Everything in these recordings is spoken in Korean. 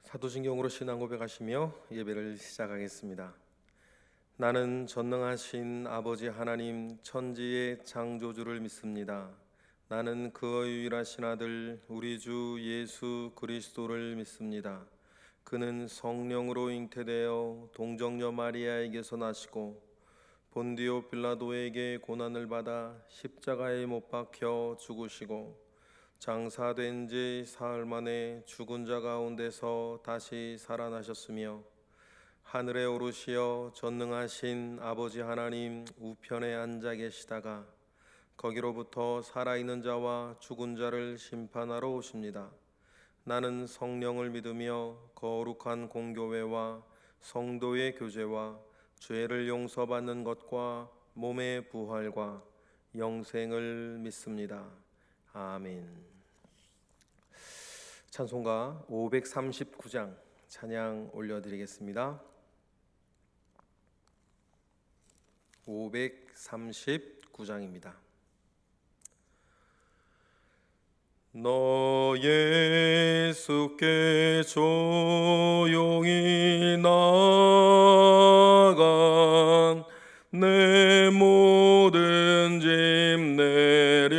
사도신경으로 신앙 고백하시며 예배를 시작하겠습니다. 나는 전능하신 아버지 하나님 천지의 창조주를 믿습니다. 나는 그의 유일하신 아들 우리 주 예수 그리스도를 믿습니다. 그는 성령으로 잉태되어 동정녀 마리아에게서 나시고 본디오 빌라도에게 고난을 받아 십자가에 못 박혀 죽으시고 장사된 지 사흘 만에 죽은 자 가운데서 다시 살아나셨으며 하늘에 오르시어 전능하신 아버지 하나님 우편에 앉아 계시다가 거기로부터 살아있는 자와 죽은 자를 심판하러 오십니다. 나는 성령을 믿으며 거룩한 공교회와 성도의 교제와 죄를 용서받는 것과 몸의 부활과 영생을 믿습니다. 아멘. 찬송가 539장 찬양 올려드리겠습니다. 539장입니다. 너 예수께 조용히 나아가 내 모든 짐 내려놓고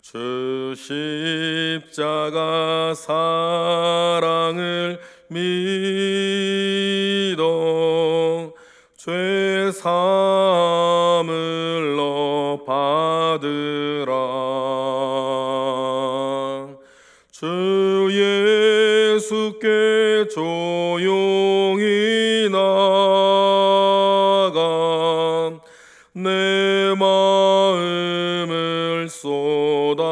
주 십자가 사랑을 믿어 죄 사함을 너 받으라. 주 예수께 조용히 나아가 내 마음을 쏟아놓으라.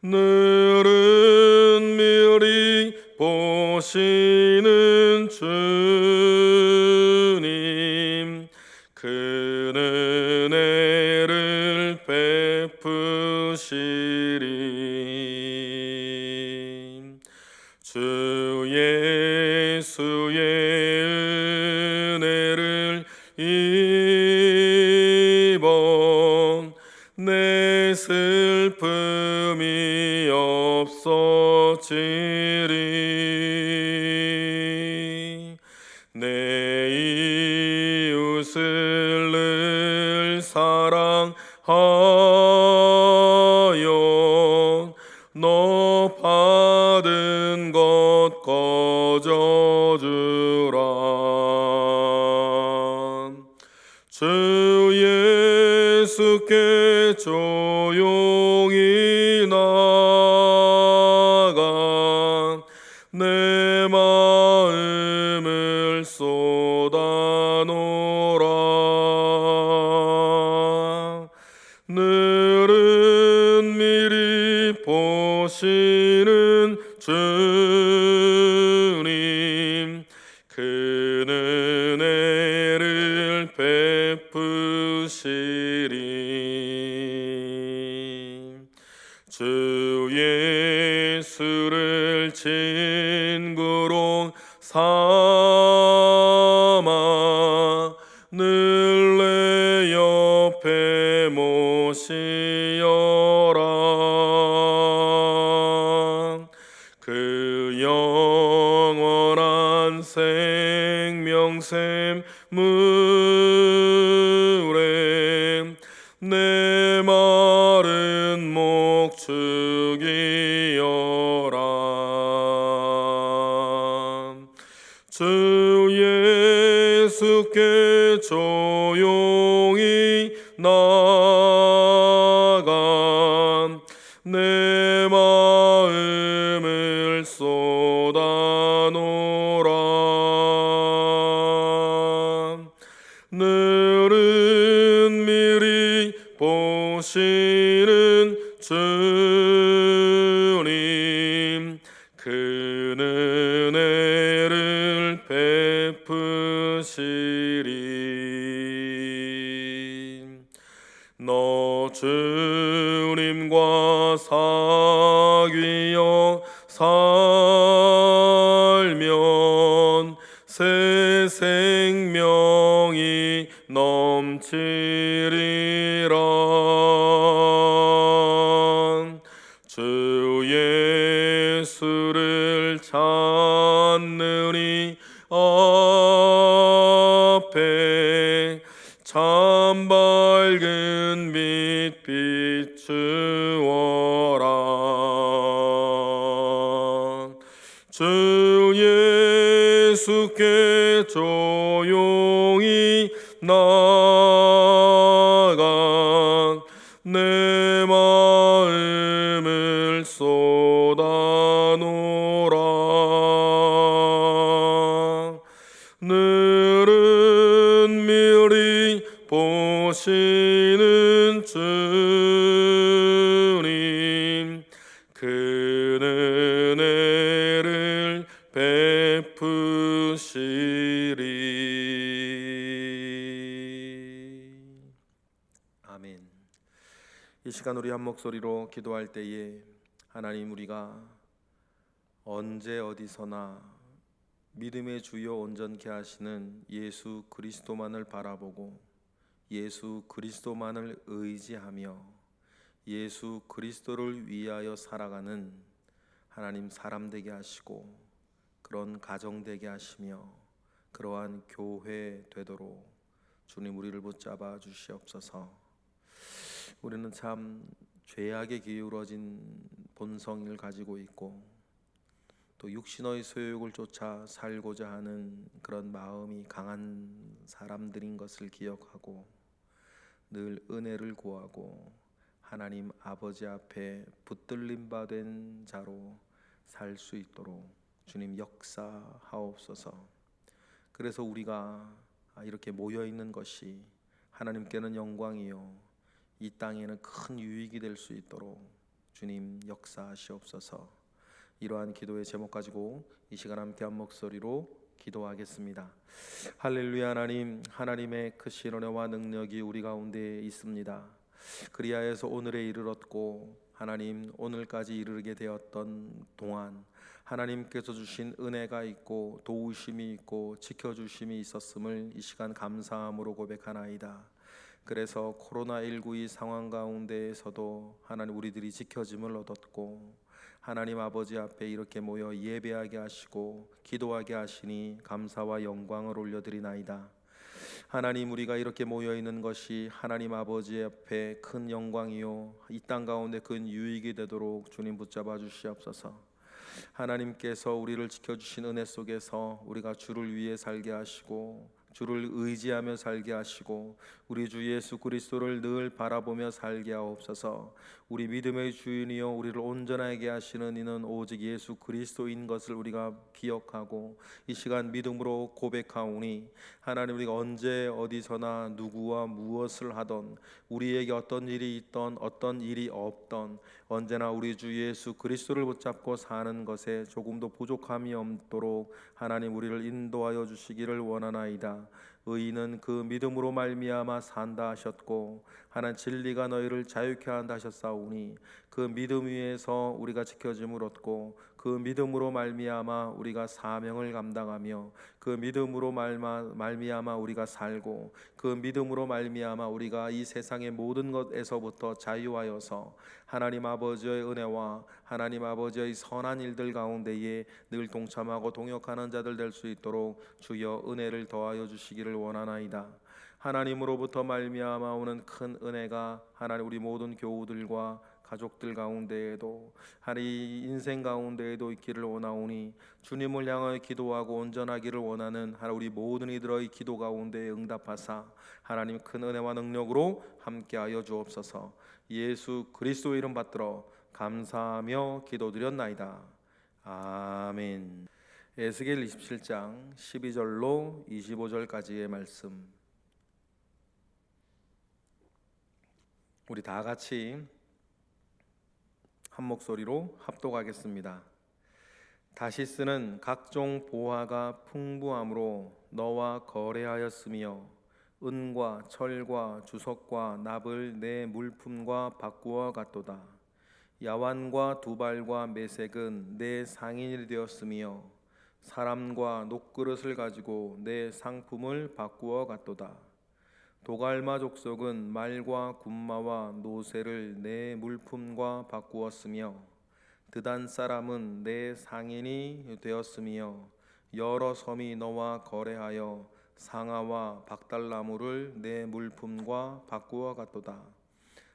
늘은 미리 보시는 주님 그는 은혜를 베푸시리. 주 예수의 은혜를 입어 내 슬픔이 없어지리. 내 이웃을 늘 사랑하여 너 받은 것 거저주라. 주 예수께 조용히 나아가 내 마음을 쏟아놓으라. 늘은 미리 보시는 주님 그는 은혜를 베푸시리. 주 예수를 친구로 삼아 늘 내 옆에 모시어라. 그 영원한 생명 샘물에 내 마른 목 죽이어라. 주 예수께 조용히 나아가 내 마음을 쏟아놓으라. 늘은 미리 보시는 주님 그는 은혜를 베푸시리. 너 주님과 사귀어 살면 새 생명이 너 넘치리라. 주 예수를 찾느니 앞에 참 밝은 빛 비추어라. 주 예수께 조용히 나아가 내 마음을 쏟아놓으라. 늘은 미리 보시는 주님, 그는 은혜를 베푸시리. 아멘. 이 시간 우리 한 목소리로 기도할 때에 하나님, 우리가 언제 어디서나 믿음의 주요 온전케 하시는 예수 그리스도만을 바라보고 예수 그리스도만을 의지하며 예수 그리스도를 위하여 살아가는 하나님 사람 되게 하시고 그런 가정 되게 하시며 그러한 교회 되도록 주님 우리를 붙잡아 주시옵소서. 우리는 참 죄악에 기울어진 본성을 가지고 있고 또 육신의 소욕을 쫓아 살고자 하는 그런 마음이 강한 사람들인 것을 기억하고 늘 은혜를 구하고 하나님 아버지 앞에 붙들림 받은 자로 살 수 있도록 주님 역사하옵소서. 그래서 우리가 이렇게 모여 있는 것이 하나님께는 영광이요 이 땅에는 큰 유익이 될 수 있도록 주님 역사하시옵소서. 이러한 기도의 제목 가지고 이 시간 함께 한 목소리로 기도하겠습니다. 할렐루야. 하나님, 하나님의 크신 은혜와 능력이 우리 가운데 있습니다. 그리하여서 오늘에 이르렀고 하나님 오늘까지 이르게 되었던 동안 하나님께서 주신 은혜가 있고 도우심이 있고 지켜주심이 있었음을 이 시간 감사함으로 고백하나이다. 그래서 코로나19 이 상황 가운데에서도 하나님 우리들이 지켜짐을 얻었고 하나님 아버지 앞에 이렇게 모여 예배하게 하시고 기도하게 하시니 감사와 영광을 올려드리나이다. 하나님, 우리가 이렇게 모여 있는 것이 하나님 아버지 앞에 큰 영광이요 이 땅 가운데 큰 유익이 되도록 주님 붙잡아 주시옵소서. 하나님께서 우리를 지켜주신 은혜 속에서 우리가 주를 위해 살게 하시고 주를 의지하며 살게 하시고 우리 주 예수 그리스도를 늘 바라보며 살게 하옵소서. 우리 믿음의 주인이요 우리를 온전하게 하시는 이는 오직 예수 그리스도인 것을 우리가 기억하고 이 시간 믿음으로 고백하오니 하나님, 우리가 언제 어디서나 누구와 무엇을 하던 우리에게 어떤 일이 있던 어떤 일이 없던 언제나 우리 주 예수 그리스도를 붙잡고 사는 것에 조금도 부족함이 없도록 하나님 우리를 인도하여 주시기를 원하나이다. 의인은 그 믿음으로 말미암아 산다 하셨고 하나님 진리가 너희를 자유케 한다 하셨사오니 그 믿음 위에서 우리가 지켜짐을 얻고 그 믿음으로 말미암아 우리가 사명을 감당하며 그 믿음으로 말미암아 우리가 살고 그 믿음으로 말미암아 우리가 이 세상의 모든 것에서부터 자유하여서 하나님 아버지의 은혜와 하나님 아버지의 선한 일들 가운데에 늘 동참하고 동역하는 자들 될 수 있도록 주여 은혜를 더하여 주시기를 원하나이다. 하나님으로부터 말미암아 오는 큰 은혜가 하나님 우리 모든 교우들과 가족들 가운데에도 하나님 인생 가운데에도 있기를 원하오니 주님을 향하여 기도하고 온전하기를 원하는 하나님 우리 모든 이들의 기도 가운데 응답하사 하나님 큰 은혜와 능력으로 함께하여 주옵소서. 예수 그리스도의 이름 받들어 감사하며 기도드렸나이다. 아멘. 에스겔 27장 12절로 25절까지의 말씀 우리 다 같이 한 목소리로 합독하겠습니다. 다시스는 각종 보화가 풍부함으로 너와 거래하였으며 은과 철과 주석과 납을 내 물품과 바꾸어 갔도다. 야완과 두발과 메색은 내 상인이 되었으며 사람과 녹그릇을 가지고 내 상품을 바꾸어 갔도다. 도갈마 족속은 말과 군마와 노새를 내 물품과 바꾸었으며 드단 사람은 내 상인이 되었으며 여러 섬이 너와 거래하여 상아와 박달나무를 내 물품과 바꾸어 갔도다.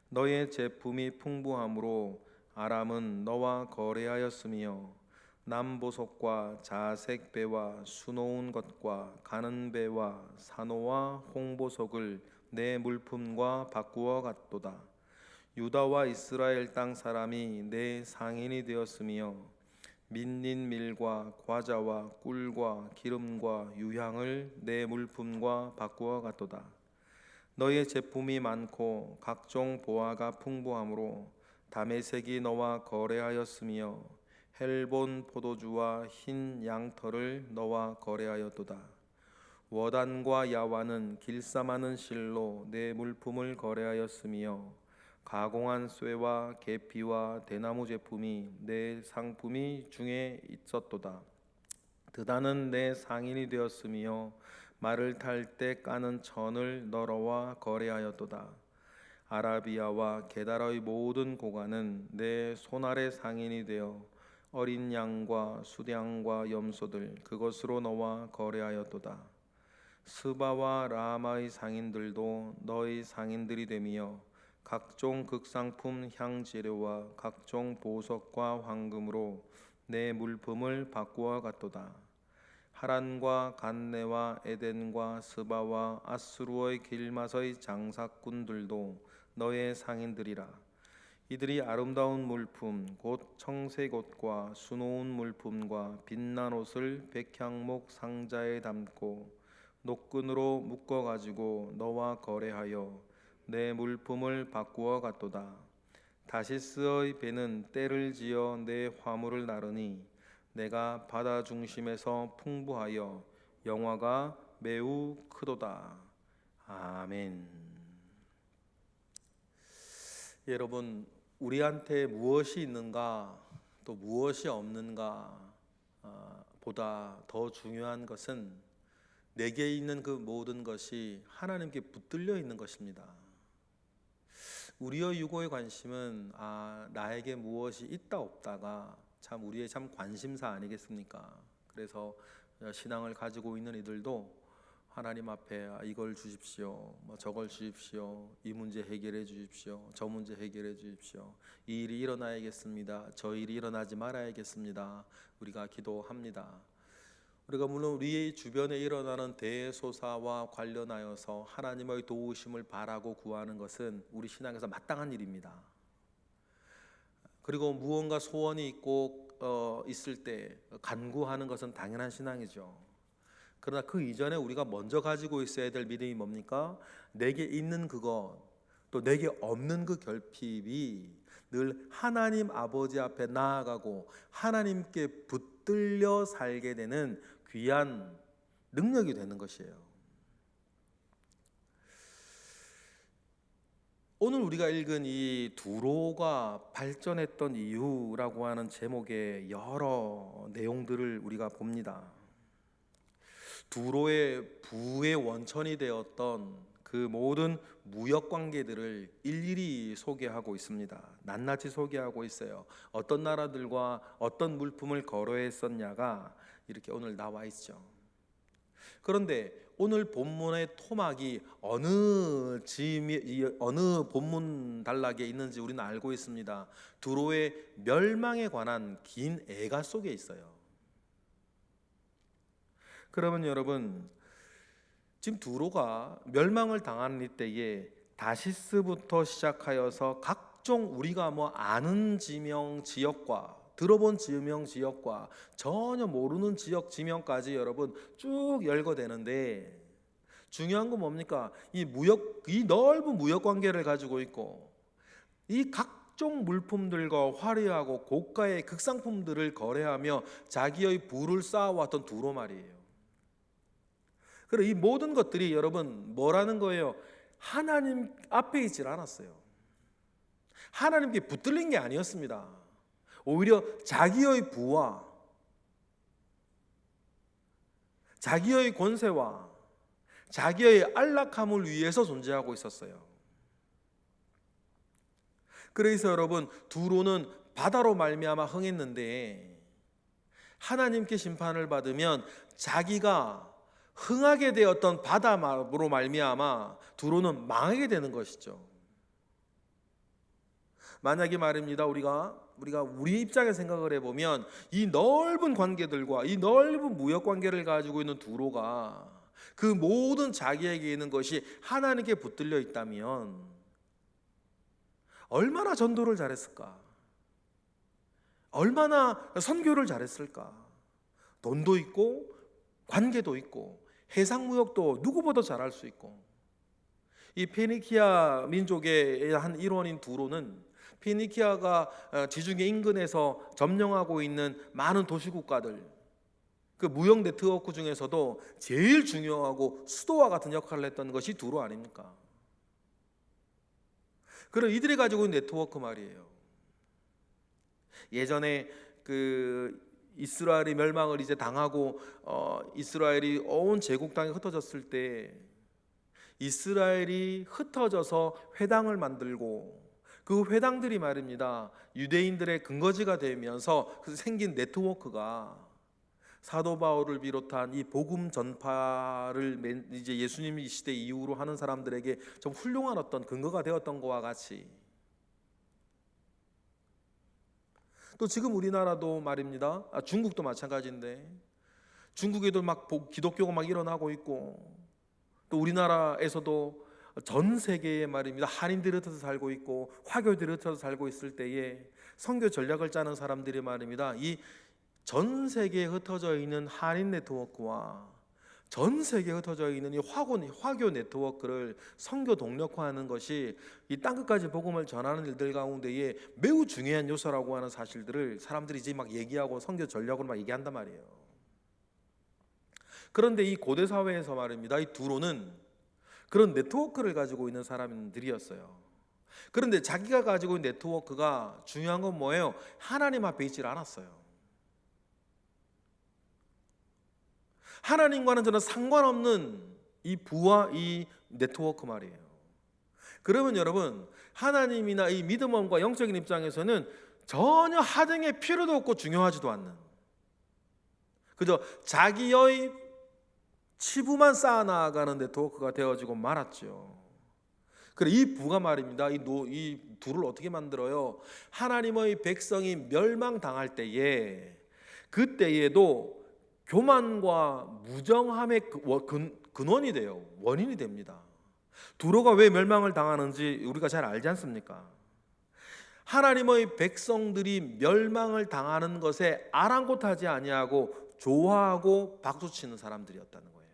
너의 제품이 풍부함으로 아람은 너와 거래하였으며 남보석과 자색 배와 수놓은 것과 가는 배와 산호와 홍보석을 내 물품과 바꾸어 갔도다. 유다와 이스라엘 땅 사람이 내 상인이 되었으며 민린 밀과 과자와 꿀과 기름과 유향을 내 물품과 바꾸어 갔도다. 너의 제품이 많고 각종 보화가 풍부함으로 다메섹이 너와 거래하였으며 헬본 포도주와 흰 양털을 너와 거래하였도다. 워단과 야완은 길쌈하는 실로 내 물품을 거래하였으며 가공한 쇠와 계피와 대나무 제품이 내 상품이 중에 있었도다. 드다는 내 상인이 되었으며 말을 탈 때 까는 천을 너러와 거래하였도다. 아라비아와 게달의 모든 고관은 내 손아래 상인이 되어 어린 양과 수량과 염소들 그것으로 너와 거래하였도다. 스바와 라마의 상인들도 너의 상인들이 되며 각종 극상품 향재료와 각종 보석과 황금으로 내 물품을 바꾸어 갔도다. 하란과 간네와 에덴과 스바와 아수르의 길맛의 장사꾼들도 너의 상인들이라. 이들이 아름다운 물품 곧 청색 옷과 수놓은 물품과 빛난 옷을 백향목 상자에 담고 노끈으로 묶어 가지고 너와 거래하여 내 물품을 바꾸어 갔도다. 다시스의 배는 때를 지어 내 화물을 나르니 내가 바다 중심에서 풍부하여 영화가 매우 크도다. 아멘. 여러분, 우리한테 무엇이 있는가 또 무엇이 없는가 보다 더 중요한 것은 내게 있는 그 모든 것이 하나님께 붙들려 있는 것입니다. 우리의 유고의 관심은 나에게 무엇이 있다 없다가 참 우리의 참 관심사 아니겠습니까? 그래서 신앙을 가지고 있는 이들도 하나님 앞에 이걸 주십시오, 저걸 주십시오, 이 문제 해결해 주십시오, 저 문제 해결해 주십시오, 이 일이 일어나야겠습니다, 저 일이 일어나지 말아야겠습니다. 우리가 기도합니다. 우리가 물론 우리 주변에 일어나는 대소사와 관련하여서 하나님의 도우심을 바라고 구하는 것은 우리 신앙에서 마땅한 일입니다. 그리고 무언가 소원이 있고 있을 때 간구하는 것은 당연한 신앙이죠. 그러나 그 이전에 우리가 먼저 가지고 있어야 될 믿음이 뭡니까? 내게 있는 그것 또 내게 없는 그 결핍이 늘 하나님 아버지 앞에 나아가고 하나님께 붙들려 살게 되는 귀한 능력이 되는 것이에요. 오늘 우리가 읽은 이 두로가 발전했던 이유라고 하는 제목의 여러 내용들을 우리가 봅니다. 두로의 부의 원천이 되었던 그 모든 무역 관계들을 일일이 소개하고 있습니다. 낱낱이 소개하고 있어요. 어떤 나라들과 어떤 물품을 거래했었냐가 이렇게 오늘 나와 있죠. 그런데 오늘 본문의 토막이 어느 본문 단락에 있는지 우리는 알고 있습니다. 두로의 멸망에 관한 긴 애가 속에 있어요. 그러면 여러분, 지금 두로가 멸망을 당하는 이때에 다시스부터 시작하여서 각종 우리가 아는 지명 지역과 들어본 지명 지역과 전혀 모르는 지역 지명까지 여러분 쭉 열거되는데, 중요한 건 뭡니까? 이 넓은 무역 관계를 가지고 있고 이 각종 물품들과 화려하고 고가의 극상품들을 거래하며 자기의 부를 쌓아왔던 두로 말이에요. 그리고 이 모든 것들이 여러분 뭐라는 거예요? 하나님 앞에 있질 않았어요. 하나님께 붙들린 게 아니었습니다. 오히려 자기의 부와 자기의 권세와 자기의 안락함을 위해서 존재하고 있었어요. 그래서 여러분, 두로는 바다로 말미암아 흥했는데 하나님께 심판을 받으면 자기가 흥하게 되었던 바다로 말미암아 두로는 망하게 되는 것이죠. 만약에 말입니다, 우리가 우리 입장에 생각을 해보면 이 넓은 관계들과 이 넓은 무역 관계를 가지고 있는 두로가 그 모든 자기에게 있는 것이 하나님께 붙들려 있다면 얼마나 전도를 잘했을까? 얼마나 선교를 잘했을까? 돈도 있고 관계도 있고 해상무역도 누구보다 잘할 수 있고, 이 페니키아 민족의 한 일원인 두로는 페니키아가 지중해 인근에서 점령하고 있는 많은 도시국가들, 그 무역 네트워크 중에서도 제일 중요하고 수도와 같은 역할을 했던 것이 두로 아닙니까? 그럼 이들이 가지고 있는 네트워크 말이에요. 예전에 그 이스라엘이 멸망을 이제 당하고 이스라엘이 온 제국 땅에 흩어졌을 때 이스라엘이 흩어져서 회당을 만들고 그 회당들이 말입니다, 유대인들의 근거지가 되면서 생긴 네트워크가 사도 바울을 비롯한 이 복음 전파를 이제 예수님 시대 이후로 하는 사람들에게 좀 훌륭한 어떤 근거가 되었던 것과 같이, 또 지금 우리나라도 말입니다, 중국도 마찬가지인데 중국에도 막 기독교가 막 일어나고 있고, 또 우리나라에서도 전 세계에 말입니다, 한인들이 흩어져 살고 있고 화교들이 흩어져 살고 있을 때에 선교 전략을 짜는 사람들이 말입니다, 이 전 세계에 흩어져 있는 한인 네트워크와 전 세계에 흩어져 있는 이 화교 네트워크를 선교 동력화하는 것이 이 땅끝까지 복음을 전하는 일들 가운데에 매우 중요한 요소라고 하는 사실들을 사람들이 이제 막 얘기하고 선교 전략으로 막 얘기한단 말이에요. 그런데 이 고대 사회에서 말입니다, 이 두로는 그런 네트워크를 가지고 있는 사람들이었어요. 그런데 자기가 가지고 있는 네트워크가 중요한 건 뭐예요? 하나님 앞에 있질 않았어요. 하나님과는 전혀 상관없는 이 부와 이 네트워크 말이에요. 그러면 여러분, 하나님이나 이 믿음과 영적인 입장에서는 전혀 하등의 필요도 없고 중요하지도 않는, 그저 자기의 치부만 쌓아나가는 네트워크가 되어지고 말았죠. 그래, 이 부가 말입니다, 이 두를 어떻게 만들어요? 하나님의 백성이 멸망당할 때에, 그때에도 교만과 무정함의 근원이 돼요. 원인이 됩니다. 두로가 왜 멸망을 당하는지 우리가 잘 알지 않습니까? 하나님의 백성들이 멸망을 당하는 것에 아랑곳하지 아니하고 좋아하고 박수치는 사람들이었다는 거예요.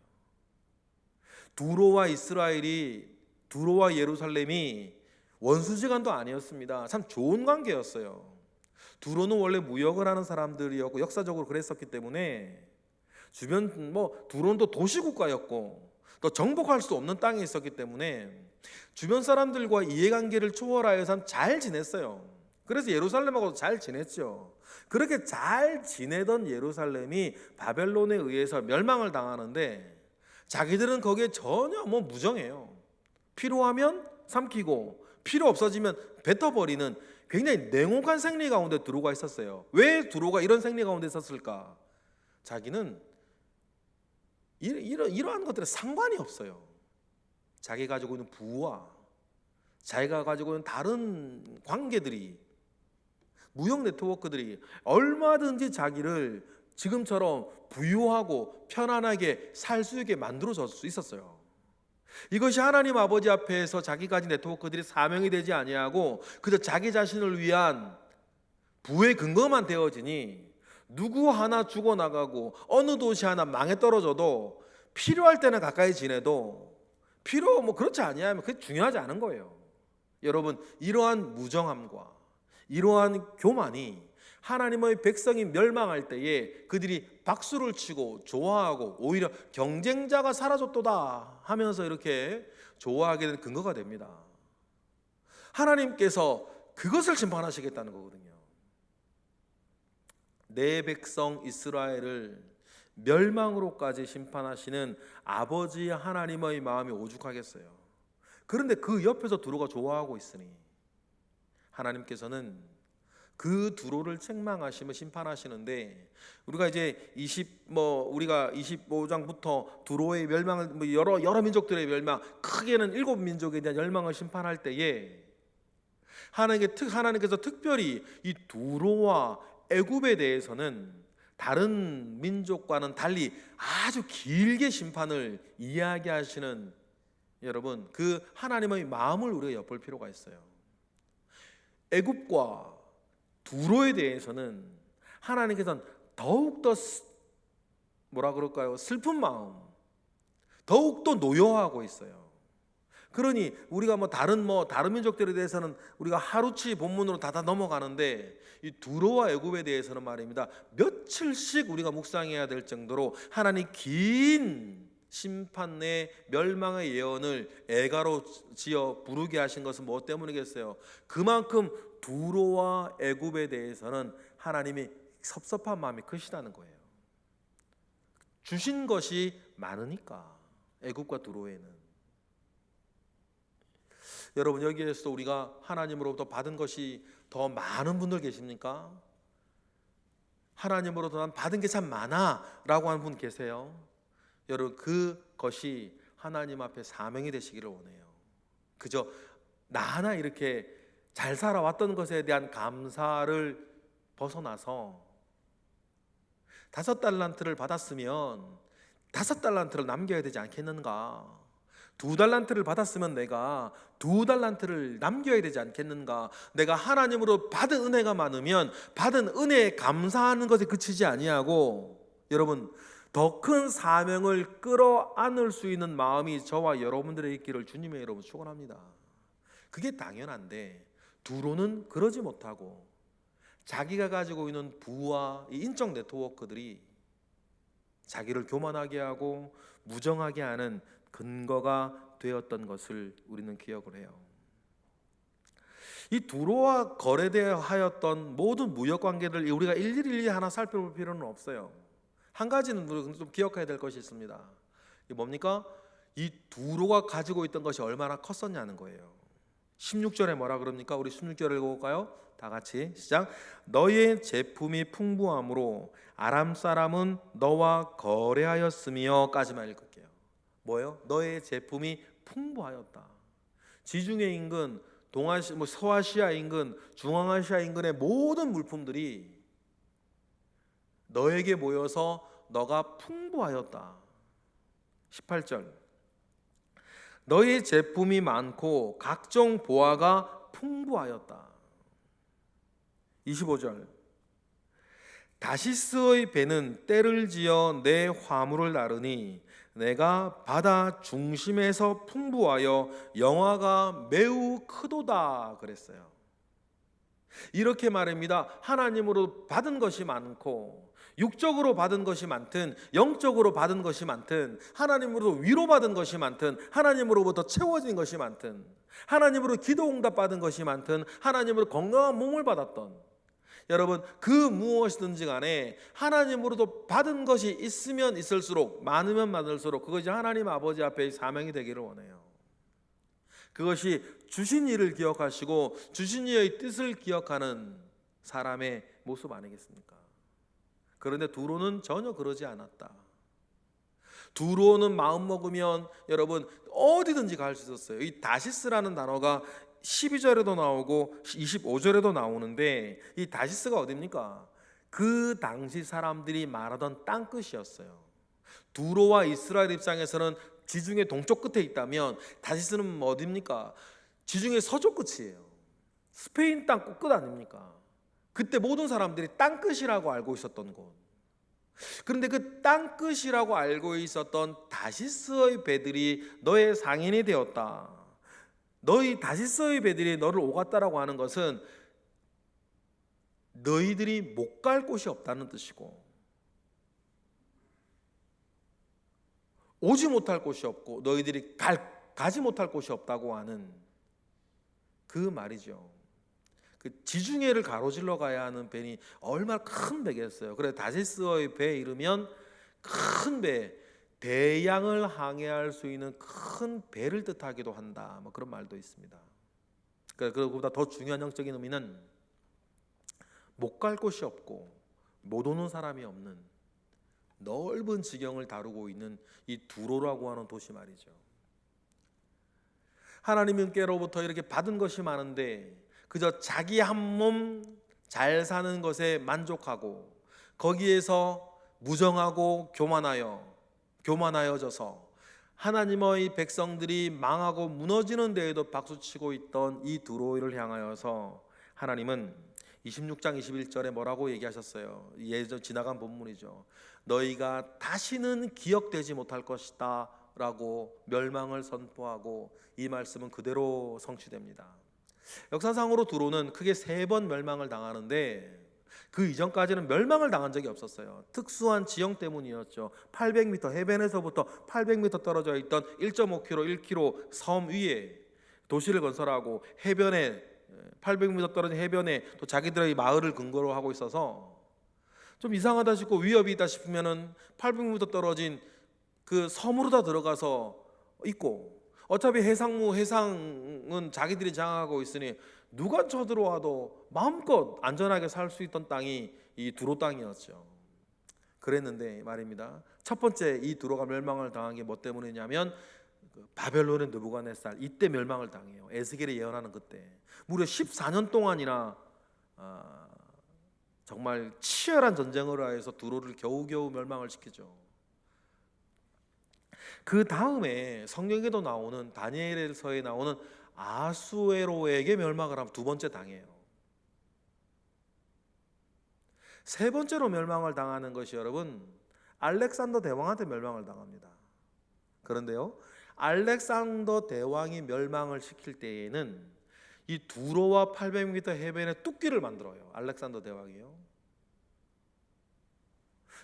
두로와 예루살렘이 원수지간도 아니었습니다. 참 좋은 관계였어요. 두로는 원래 무역을 하는 사람들이었고 역사적으로 그랬었기 때문에 주변 두로는 또 도시국가였고 또 정복할 수 없는 땅에 있었기 때문에 주변 사람들과 이해관계를 초월하여서 잘 지냈어요. 그래서 예루살렘하고도 잘 지냈죠. 그렇게 잘 지내던 예루살렘이 바벨론에 의해서 멸망을 당하는데 자기들은 거기에 전혀 무정해요. 필요하면 삼키고 필요 없어지면 뱉어버리는 굉장히 냉혹한 생리 가운데 두로가 있었어요. 왜 두로가 이런 생리 가운데 있었을까? 자기는 이러한 것들에 상관이 없어요. 자기가 가지고 있는 부와 자기가 가지고 있는 다른 관계들이, 무역 네트워크들이 얼마든지 자기를 지금처럼 부유하고 편안하게 살 수 있게 만들어줄 수 있었어요. 이것이 하나님 아버지 앞에서 자기 가진 네트워크들이 사명이 되지 아니하고 그저 자기 자신을 위한 부의 근거만 되어지니 누구 하나 죽어나가고 어느 도시 하나 망해 떨어져도 필요할 때는 가까이 지내도 그렇지 아니하면 그게 중요하지 않은 거예요. 여러분, 이러한 무정함과 이러한 교만이 하나님의 백성이 멸망할 때에 그들이 박수를 치고 좋아하고 오히려 경쟁자가 사라졌도다 하면서 이렇게 좋아하게 된 근거가 됩니다. 하나님께서 그것을 심판하시겠다는 거거든요. 내 백성 이스라엘을 멸망으로까지 심판하시는 아버지 하나님의 마음이 오죽하겠어요. 그런데 그 옆에서 두로가 좋아하고 있으니 하나님께서는 그 두로를 책망하시며 심판하시는데, 우리가 이제 우리가 25장부터 두로의 멸망을 여러 민족들의 멸망, 크게는 7민족에 대한 멸망을 심판할 때에 하나님께서 특별히 이 두로와 애굽에 대해서는 다른 민족과는 달리 아주 길게 심판을 이야기하시는, 여러분, 그 하나님의 마음을 우리가 엿볼 필요가 있어요. 애굽과 두로에 대해서는 하나님께서는 더욱더 슬픈 마음, 더욱더 노여워하고 있어요. 그러니 우리가 다른 민족들에 대해서는 우리가 하루치 본문으로 다 넘어가는데, 이 두로와 애굽에 대해서는 말입니다, 며칠씩 우리가 묵상해야 될 정도로 하나님 긴 심판의 멸망의 예언을 애가로 지어 부르게 하신 것은 무엇 때문이겠어요? 그만큼 두로와 애굽에 대해서는 하나님이 섭섭한 마음이 크시다는 거예요. 주신 것이 많으니까. 애굽과 두로에는, 여러분, 여기에서 우리가 하나님으로부터 받은 것이 더 많은 분들 계십니까? 하나님으로부터 난 받은 게 참 많아 라고 하는 분 계세요? 여러분, 그것이 하나님 앞에 사명이 되시기를 원해요. 그저 나 하나 이렇게 잘 살아왔던 것에 대한 감사를 벗어나서 5달란트를 받았으면 5달란트를 남겨야 되지 않겠는가? 2달란트를 받았으면 내가 2달란트를 남겨야 되지 않겠는가? 내가 하나님으로 받은 은혜가 많으면 받은 은혜에 감사하는 것에 그치지 아니하고, 여러분, 더 큰 사명을 끌어안을 수 있는 마음이 저와 여러분들의 있기를 주님의 이름으로 축원합니다. 그게 당연한데 두로는 그러지 못하고 자기가 가지고 있는 부와 이 인적 네트워크들이 자기를 교만하게 하고 무정하게 하는 근거가 되었던 것을 우리는 기억을 해요. 이 두로와 거래되어하였던 모든 무역 관계를 우리가 일일이 하나 살펴볼 필요는 없어요. 한 가지는 좀 기억해야 될 것이 있습니다. 이게 뭡니까? 이 두로가 가지고 있던 것이 얼마나 컸었냐는 거예요. 16절에 뭐라 그럽니까? 우리 16절을 읽어볼까요? 다 같이 시작. 너의 제품이 풍부함으로 아람 사람은 너와 거래하였으며 까지만 읽을게요. 뭐예요? 너의 제품이 풍부하였다. 지중해 인근, 서아시아 인근, 중앙아시아 인근의 모든 물품들이 너에게 모여서 너가 풍부하였다. 18절. 너의 제품이 많고 각종 보화가 풍부하였다. 25절. 다시스의 배는 때를 지어 내 화물을 나르니 내가 바다 중심에서 풍부하여 영화가 매우 크도다 그랬어요. 이렇게 말합니다. 하나님으로 받은 것이 많고 육적으로 받은 것이 많든 영적으로 받은 것이 많든 하나님으로부터 위로받은 것이 많든 하나님으로부터 채워진 것이 많든 하나님으로 기도 응답 받은 것이 많든 하나님으로 건강한 몸을 받았던, 여러분, 그 무엇이든지 간에 하나님으로도 받은 것이 있으면 있을수록, 많으면 많을수록 그것이 하나님 아버지 앞에 사명이 되기를 원해요. 그것이 주신 일을 기억하시고 주신 이의 뜻을 기억하는 사람의 모습 아니겠습니까? 그런데 두로는 전혀 그러지 않았다. 두로는 마음 먹으면 여러분 어디든지 갈 수 있었어요. 이 다시스라는 단어가 12절에도 나오고 25절에도 나오는데, 이 다시스가 어디입니까? 그 당시 사람들이 말하던 땅끝이었어요. 두로와 이스라엘 입장에서는 지중해 동쪽 끝에 있다면 다시스는 어디입니까? 지중해 서쪽 끝이에요. 스페인 땅 끝 아닙니까? 그때 모든 사람들이 땅끝이라고 알고 있었던 곳. 그런데 그 땅끝이라고 알고 있었던 다시스의 배들이 너의 상인이 되었다. 너희 다시스의 배들이 너를 오갔다라고 하는 것은 너희들이 못 갈 곳이 없다는 뜻이고, 오지 못할 곳이 없고 너희들이 가지 못할 곳이 없다고 하는 그 말이죠. 그 지중해를 가로질러 가야 하는 배니 얼마나 큰 배겠어요. 그래 다시스의 배 이르면 큰 배, 대양을 항해할 수 있는 큰 배를 뜻하기도 한다. 뭐 그런 말도 있습니다. 그보다 더 중요한 영적인 의미는 못 갈 곳이 없고 못 오는 사람이 없는 넓은 지경을 다루고 있는 이 두로라고 하는 도시 말이죠. 하나님께로부터 이렇게 받은 것이 많은데 그저 자기 한 몸 잘 사는 것에 만족하고 거기에서 무정하고 교만하여져서 하나님의 백성들이 망하고 무너지는 데에도 박수치고 있던 이 두로를 향하여서 하나님은 26장 21절에 뭐라고 얘기하셨어요? 예전 지나간 본문이죠. 너희가 다시는 기억되지 못할 것이다 라고 멸망을 선포하고 이 말씀은 그대로 성취됩니다. 역사상으로 두로는 크게 3번 멸망을 당하는데 그 이전까지는 멸망을 당한 적이 없었어요. 특수한 지형 때문이었죠. 800m 해변에서부터 800m 떨어져 있던 1.5km, 1km 섬 위에 도시를 건설하고 해변에 800m 떨어진 해변에 또 자기들의 마을을 근거로 하고 있어서 좀 이상하다 싶고 위협이 있다 싶으면은 800m 떨어진 그 섬으로 다 들어가서 있고 어차피 해상은 자기들이 장악하고 있으니 누가 쳐들어와도 마음껏 안전하게 살 수 있던 땅이 이 두로 땅이었죠. 그랬는데 말입니다. 첫 번째 이 두로가 멸망을 당한 게 뭐 때문이냐면 바벨론의 느부갓네살 이때 멸망을 당해요. 에스겔이 예언하는 그때 무려 14년 동안이나 정말 치열한 전쟁을 하여서 두로를 겨우겨우 멸망을 시키죠. 그 다음에 성경에도 나오는 다니엘서에 나오는 아수에로에게 멸망을 하면 두 번째 당해요. 세 번째로 멸망을 당하는 것이 여러분 알렉산더 대왕한테 멸망을 당합니다. 그런데요 알렉산더 대왕이 멸망을 시킬 때에는 이 두로와 800m 해변에 뚝기를 만들어요. 알렉산더 대왕이요.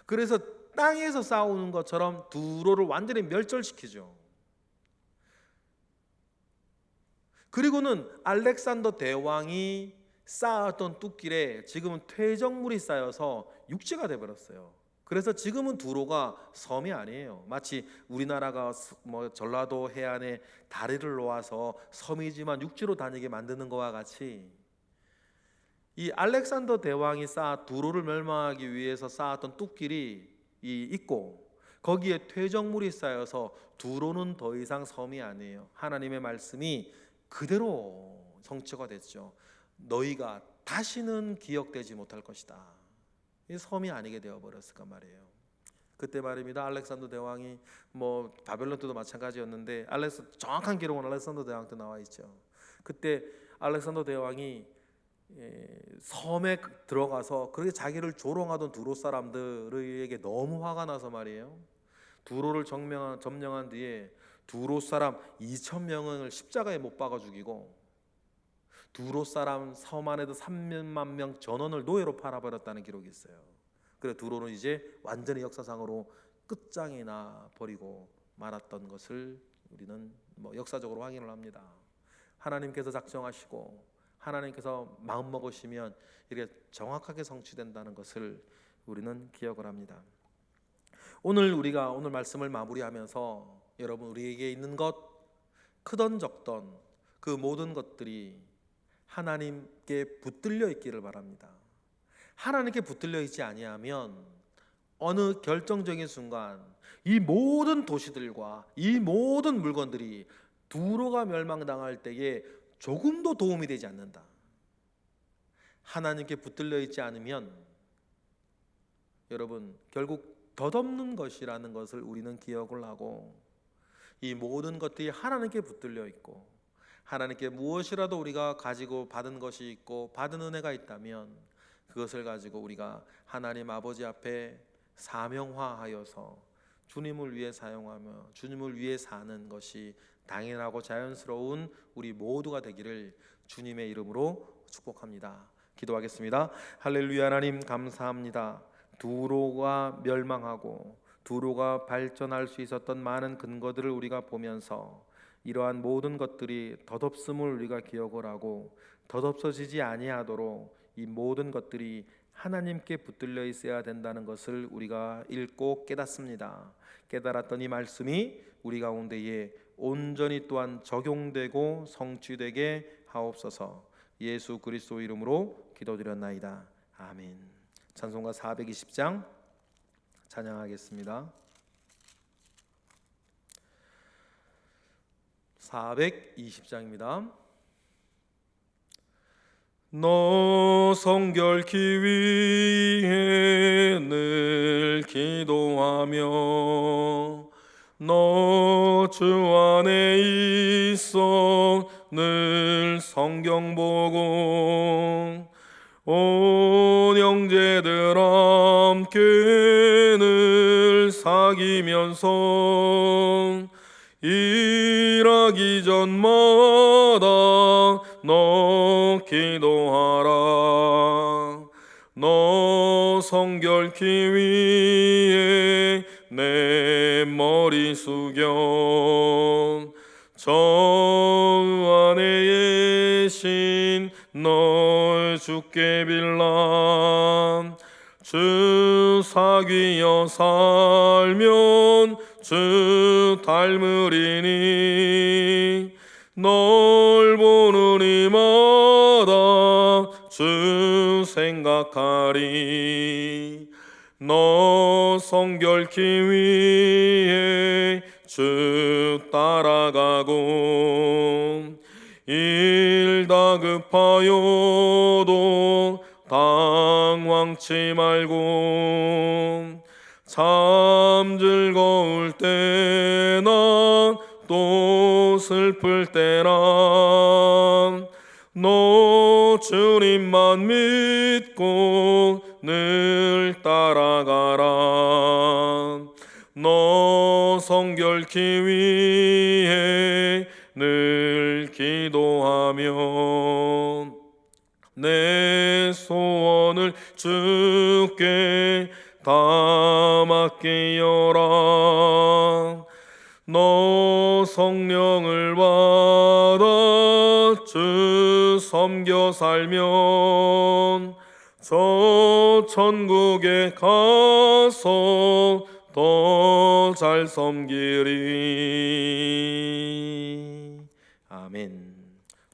그래서 땅에서 싸우는 것처럼 두로를 완전히 멸절시키죠. 그리고는 알렉산더 대왕이 쌓았던 뚝길에 지금은 퇴적물이 쌓여서 육지가 되어버렸어요. 그래서 지금은 두로가 섬이 아니에요. 마치 우리나라가 뭐 전라도 해안에 다리를 놓아서 섬이지만 육지로 다니게 만드는 것과 같이 이 알렉산더 대왕이 두로를 멸망하기 위해서 쌓았던 뚝길이 있고 거기에 퇴적물이 쌓여서 두로는 더 이상 섬이 아니에요. 하나님의 말씀이 그대로 성취가 됐죠. 너희가 다시는 기억되지 못할 것이다. 이 섬이 아니게 되어버렸을까 말이에요. 그때 말입니다. 알렉산더 대왕이 뭐 바벨론 때도 마찬가지였는데 정확한 기록은 알렉산더 대왕 때 나와 있죠. 그때 알렉산더 대왕이 섬에 들어가서 그렇게 자기를 조롱하던 두로 사람들에게 너무 화가 나서 말이에요. 두로를 점령한 뒤에 두로 사람 2,000명을 십자가에 못 박아 죽이고 두로 사람 섬 안에도 3만 명 전원을 노예로 팔아버렸다는 기록이 있어요. 그래서 두로는 이제 완전히 역사상으로 끝장이 나 버리고 말았던 것을 우리는 뭐 역사적으로 확인을 합니다. 하나님께서 작정하시고 하나님께서 마음 먹으시면 이렇게 정확하게 성취된다는 것을 우리는 기억을 합니다. 우리가 오늘 말씀을 마무리하면서 여러분 우리에게 있는 것 크던 적던 그 모든 것들이 하나님께 붙들려 있기를 바랍니다. 하나님께 붙들려 있지 아니하면 어느 결정적인 순간 이 모든 도시들과 이 모든 물건들이 두로가 멸망당할 때에 조금도 도움이 되지 않는다. 하나님께 붙들려 있지 않으면 여러분 결국 덧없는 것이라는 것을 우리는 기억을 하고 이 모든 것들이 하나님께 붙들려 있고 하나님께 무엇이라도 우리가 가지고 받은 것이 있고 받은 은혜가 있다면 그것을 가지고 우리가 하나님 아버지 앞에 사명화하여서 주님을 위해 사용하며 주님을 위해 사는 것이 당연하고 자연스러운 우리 모두가 되기를 주님의 이름으로 축복합니다. 기도하겠습니다. 할렐루야. 하나님 감사합니다. 두로가 멸망하고 두로가 발전할 수 있었던 많은 근거들을 우리가 보면서 이러한 모든 것들이 덧없음을 우리가 기억을 하고 덧없어지지 아니하도록 이 모든 것들이 하나님께 붙들려 있어야 된다는 것을 우리가 읽고 깨닫습니다. 깨달았던 이 말씀이 우리 가운데에 온전히 또한 적용되고 성취되게 하옵소서. 예수 그리스도 이름으로 기도드렸나이다. 아멘. 찬송가 420장 찬양하겠습니다. 420장입니다. 너 성결케 위해 늘 기도하며 너 주 안에 있어 늘 성경 보고 온 형제들 함께 늘 사귀면서 일하기 전마다 너 기도하라. 너 성결케 위해 내 머리 숙여 저 안에 계신 너 주께 빌라. 주 사귀어 살면 주 닮으리니 널 보는 이마다 주 생각하리. 너 성결케 위해 주 따라가고 일 다급하여도 당황치 말고 참 즐거울 때나 또 슬플 때나 너 주님만 믿고 늘 따라가라. 너 성결케 위해 늘 기도하며 내 소원을 주께 다 맡기어라. 너 성령을 받아 주 섬겨 살면 저 천국에 가서 더 잘 섬기리. 아멘.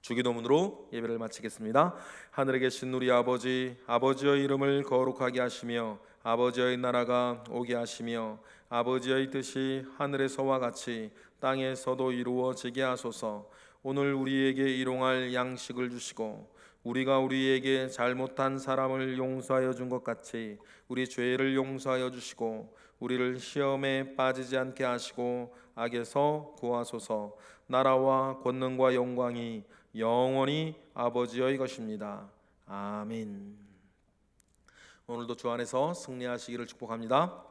주기도문으로 예배를 마치겠습니다. 하늘에 계신 우리 아버지, 아버지의 이름을 거룩하게 하시며 아버지의 나라가 오게 하시며 아버지의 뜻이 하늘에서와 같이 땅에서도 이루어지게 하소서. 오늘 우리에게 일용할 양식을 주시고 우리가 우리에게 잘못한 사람을 용서하여 준 것 같이 우리 죄를 용서하여 주시고 우리를 시험에 빠지지 않게 하시고 악에서 구하소서. 나라와 권능과 영광이 영원히 아버지의 것입니다. 아멘. 오늘도 주 안에서 승리하시기를 축복합니다.